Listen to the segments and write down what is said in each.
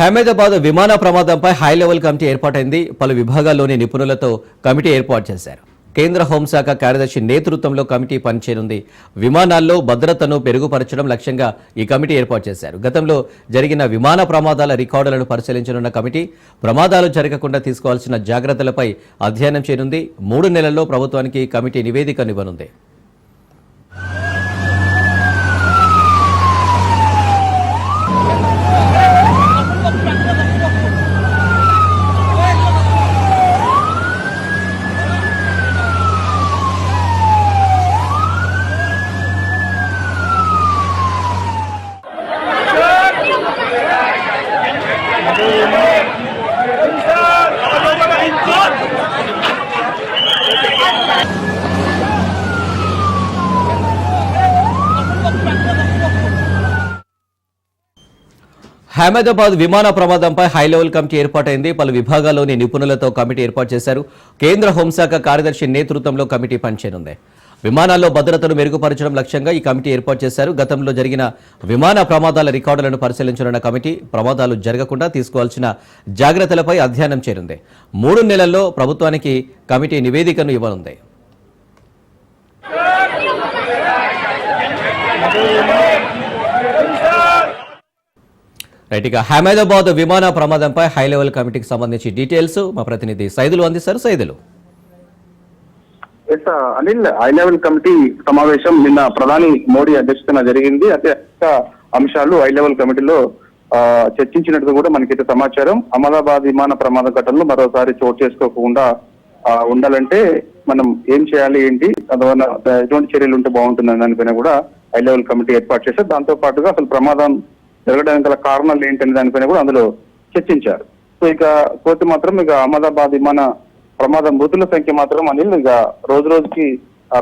అహ్మదాబాద్ విమాన ప్రమాదంపై high level committee ఏర్పాటైంది. పలు విభాగాల్లోని నిపుణులతో కమిటీ ఏర్పాటు చేశారు. కేంద్ర హోంశాఖ కార్యదర్శి నేతృత్వంలో కమిటీ పనిచేయనుంది. విమానాల్లో భద్రతను పెరుగుపరచడం లక్ష్యంగా ఈ కమిటీ ఏర్పాటు చేశారు. గతంలో జరిగిన విమాన ప్రమాదాల రికార్డులను పరిశీలించనున్న కమిటీ ప్రమాదాలు జరగకుండా తీసుకోవాల్సిన జాగ్రత్తలపై అధ్యయనం చేయనుంది. 3 నెలల్లో ప్రభుత్వానికి కమిటీ నివేదికనివ్వనుంది. అహ్మదాబాద్ విమాన ప్రమాదంపై హై లెవెల్ కమిటీ ఏర్పాటైంది. పలు విభాగాల్లోని నిపుణులతో కమిటీ ఏర్పాటు చేశారు. కేంద్ర హోంశాఖ కార్యదర్శి నేతృత్వంలో కమిటీ పనిచేయనుంది. విమానాల్లో భద్రతను మెరుగుపరచడం లక్ష్యంగా ఈ కమిటీ ఏర్పాటు చేశారు. గతంలో జరిగిన విమాన ప్రమాదాల రికార్డులను పరిశీలించనున్న కమిటీ ప్రమాదాలు జరగకుండా తీసుకోవాల్సిన జాగ్రత్తలపై అధ్యయనం చేయనుంది. 3 నెలల్లో ప్రభుత్వానికి కమిటీ నివేదికను ఇవ్వనుంది. రైట్, ఇక అహ్మదాబాద్ విమాన ప్రమాదంపై హై లెవెల్ కమిటీకి సంబంధించి డీటెయిల్స్ మా ప్రతినిధి సైదులు అందిస్తారు. Saidulu, Anil, high level committee సమావేశం నిన్న ప్రధాని మోడీ అధ్యక్షతన జరిగింది. అత్యంత అంశాలు హై లెవెల్ కమిటీలో చర్చించినట్టు కూడా మనకైతే సమాచారం. అహ్మదాబాద్ విమాన ప్రమాద ఘటనలు మరోసారి చోటు చేసుకోకుండా ఉండాలంటే మనం ఏం చేయాలి, ఏంటి, అందువల్ల ఎటువంటి చర్యలు ఉంటే బాగుంటుందని దానిపైన కూడా హై లెవెల్ కమిటీ ఏర్పాటు చేశారు. దాంతో పాటుగా అసలు ప్రమాదం జరగడానికి గల కారణాలు ఏంటనే దానిపైన కూడా అందులో చర్చించారు. సో ఇక పోతే మాత్రం ఇక అహ్మదాబాద్ విమాన ప్రమాద మృతుల సంఖ్య మాత్రం అనిల్ ఇక రోజు రోజుకి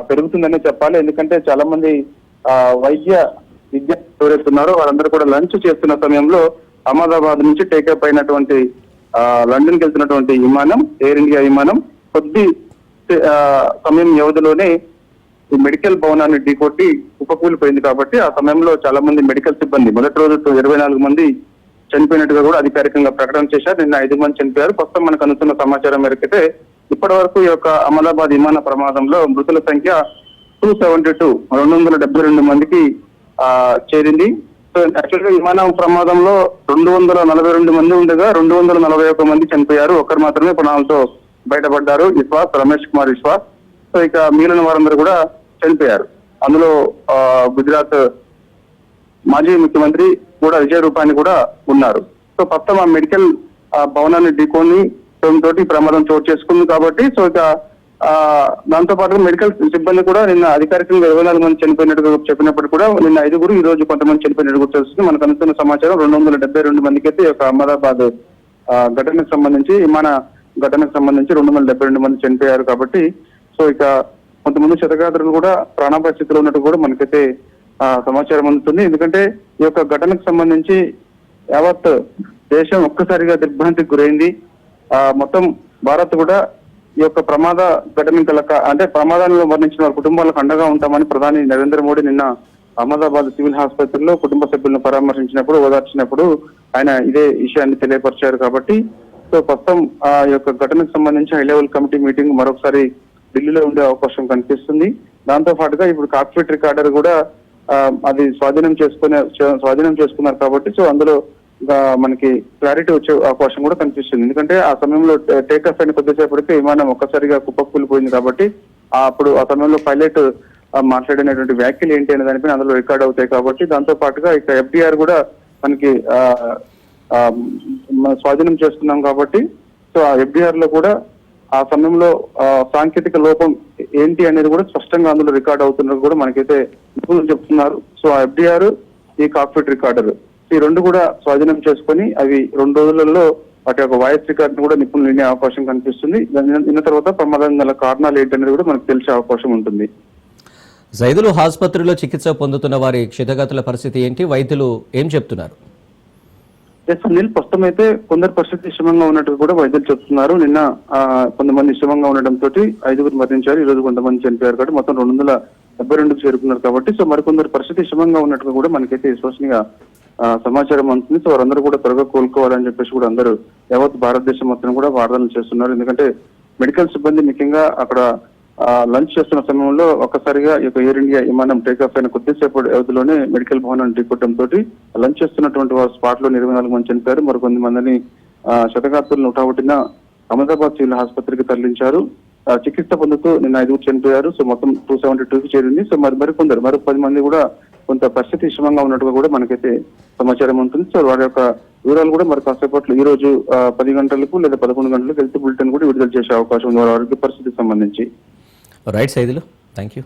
పెరుగుతుందనే చెప్పాలి. ఎందుకంటే చాలా మంది వైద్య విద్య ఎవరైతున్నారో వారందరూ కూడా లంచ్ చేస్తున్న సమయంలో అహ్మదాబాద్ నుంచి టేకప్ అయినటువంటి లండన్ కి వెళ్తున్నటువంటి విమానం, ఎయిర్ ఇండియా విమానం కొద్ది సమయం వ్యవధిలోనే ఈ మెడికల్ భవనాన్ని ఢీకొట్టి కుప్పకూలిపోయింది. కాబట్టి ఆ సమయంలో చాలా మంది మెడికల్ సిబ్బంది మొదటి రోజు 24 మంది చనిపోయినట్టుగా కూడా అధికారికంగా ప్రకటన చేశారు. నిన్న 5 మంది చనిపోయారు. ప్రస్తుతం మనకు అందుతున్న సమాచారం మేరకైతే ఇప్పటి వరకు ఈ యొక్క అహ్మదాబాద్ విమాన ప్రమాదంలో మృతుల సంఖ్య 272 మందికి చేరింది. సో యాక్చువల్గా విమాన ప్రమాదంలో 242 మంది ఉండగా 241 మంది చనిపోయారు. ఒకరు మాత్రమే ప్రాణాలతో బయటపడ్డారు, విశ్వాస్, రమేష్ కుమార్ విశ్వాస్. సో ఇక మిగిలిన వారందరూ కూడా చనిపోయారు. అందులో గుజరాత్ మాజీ ముఖ్యమంత్రి కూడా విజయ్ రూపాని కూడా ఉన్నారు. సో ప్రస్తుతం ఆ మెడికల్ భవనాన్ని ఢీకొని తోటి ప్రమాదం చోటు చేసుకుంది. కాబట్టి సో ఇక దాంతో పాటు మెడికల్ సిబ్బంది కూడా నిన్న అధికారికంగా 24 మంది చనిపోయినట్టుగా చెప్పినప్పుడు కూడా నిన్న 5 ఈ రోజు కొంతమంది చనిపోయినట్టు కూడా తెలుస్తుంది. మనకు అందుతున్న సమాచారం 272 మందికి అయితే ఈ యొక్క అహ్మదాబాద్ ఘటనకు సంబంధించి విమాన ఘటనకు సంబంధించి 272 మంది చనిపోయారు. కాబట్టి సో ఇక కొంతమంది క్షతగాత్రులు కూడా ప్రాణాపాయ స్థితిలో ఉన్నట్టు కూడా మనకైతే సమాచారం అందుతుంది. ఎందుకంటే ఈ యొక్క ఘటనకు సంబంధించి యావత్ దేశం ఒక్కసారిగా దిగ్భ్రాంతికి గురైంది. మొత్తం భారత్ కూడా ఈ యొక్క ప్రమాద ఘటన అంటే ప్రమాదాలను మరణించిన వారి కుటుంబాలకు అండగా ఉంటామని ప్రధాని నరేంద్ర మోడీ నిన్న అహ్మదాబాద్ సివిల్ ఆసుపత్రిలో కుటుంబ సభ్యులను పరామర్శించినప్పుడు, ఓదార్చినప్పుడు ఆయన ఇదే విషయాన్ని తెలియపరిచారు. కాబట్టి సో ప్రస్తుతం ఆ యొక్క ఘటనకు సంబంధించి హై లెవెల్ కమిటీ మీటింగ్ మరొకసారి ఢిల్లీలో ఉండే అవకాశం కనిపిస్తుంది. దాంతో పాటుగా ఇప్పుడు కాక్పిట్ రికార్డర్ కూడా అది స్వాధీనం చేసుకున్నారు. కాబట్టి సో అందులో మనకి క్లారిటీ వచ్చే అవకాశం కూడా కనిపిస్తుంది. ఎందుకంటే ఆ సమయంలో టేక్ ఆఫ్ అయిన కొద్దిసేపటికి విమానం ఒక్కసారిగా కుప్పకూలిపోయింది. కాబట్టి అప్పుడు ఆ సమయంలో పైలట్ మాట్లాడినటువంటి వ్యాఖ్యలు ఏంటి అనే దానిపైన అందులో రికార్డ్ అవుతాయి. కాబట్టి దాంతో పాటుగా ఇక FDR కూడా మనకి స్వాధీనం చేసుకున్నాం. కాబట్టి సో ఆ FDR లో కూడా ఆ సమయంలో సాంకేతిక లోపం ఏంటి అనేది కూడా స్పష్టంగా అందులో రికార్డ్ అవుతున్నది కూడా మనకైతే నిపుణులు చెప్తున్నారు. సో ఆ FDR, ఈ కాక్పిట్ రికార్డర్, ఈ రెండు కూడా స్వాధీనం చేసుకొని అవి 2 రోజులలో వాటి యొక్క వాయిస్ రికార్డు కూడా నిపుణులు వినే అవకాశం కనిపిస్తుంది. విన్న తర్వాత ప్రమాదం గల కారణాలు ఏంటనేది కూడా మనకు తెలిసే అవకాశం ఉంటుంది. జైదులు, ఆసుపత్రిలో చికిత్స పొందుతున్న వారి క్షతగాతుల పరిస్థితి ఏంటి? వైద్యులు ఏం చెప్తున్నారు? సునీల్, ప్రస్తుతం అయితే కొందరు పరిస్థితి క్షేమంగా ఉన్నట్టు కూడా వైద్యులు చెప్తున్నారు. నిన్న కొంతమంది క్షేమంగా ఉండడంతో 5 మరణించారు, ఈ రోజు కొంతమంది చనిపోయారు. కాబట్టి మొత్తం 272 చేరుకున్నారు. కాబట్టి సో మరికొందరు పరిస్థితి క్షేమంగా ఉన్నట్టుగా కూడా మనకైతే విశ్వసనీయంగా సమాచారం అందుతుంది. సో వారందరూ కూడా త్వరగా కోలుకోవాలని చెప్పేసి కూడా అందరూ యావత్ భారతదేశం మొత్తం కూడా ప్రార్థనలు చేస్తున్నారు. ఎందుకంటే మెడికల్ సిబ్బంది ముఖ్యంగా అక్కడ లంచ్ చేస్తున్న సమయంలో ఒక్కసారిగా ఈ యొక్క ఎయిర్ ఇండియా విమానం టేకాఫ్ అయిన కొద్దిసేపు వ్యవధిలోనే మెడికల్ భవనాన్ని ఢీకొట్టడం తోటి లంచ్ చేస్తున్నటువంటి వారు స్పాట్ లో 24 మంది చనిపోయారు. మరికొంది మందిని శతగాత్రులను ఉటావుటిన అహ్మదాబాద్ సివిల్ ఆసుపత్రికి తరలించారు. చికిత్స పొందుతూ నిన్న 5 చనిపోయారు. సో మొత్తం 272కి చేరింది. సో మరికొందరు 10 మంది కూడా కొంత పరిస్థితి విషమంగా ఉన్నట్టుగా కూడా మనకైతే సమాచారం ఉంటుంది. సో వారి యొక్క వివరాలు కూడా మరి కాసేపట్లో ఈ రోజు 10 గంటలకు లేదా 11 గంటలకు హెల్త్ బులెటిన్ కూడా విడుదల చేసే అవకాశం ఉంది వారి ఆరోగ్య పరిస్థితికి సంబంధించి. Right Saidulu, thank you.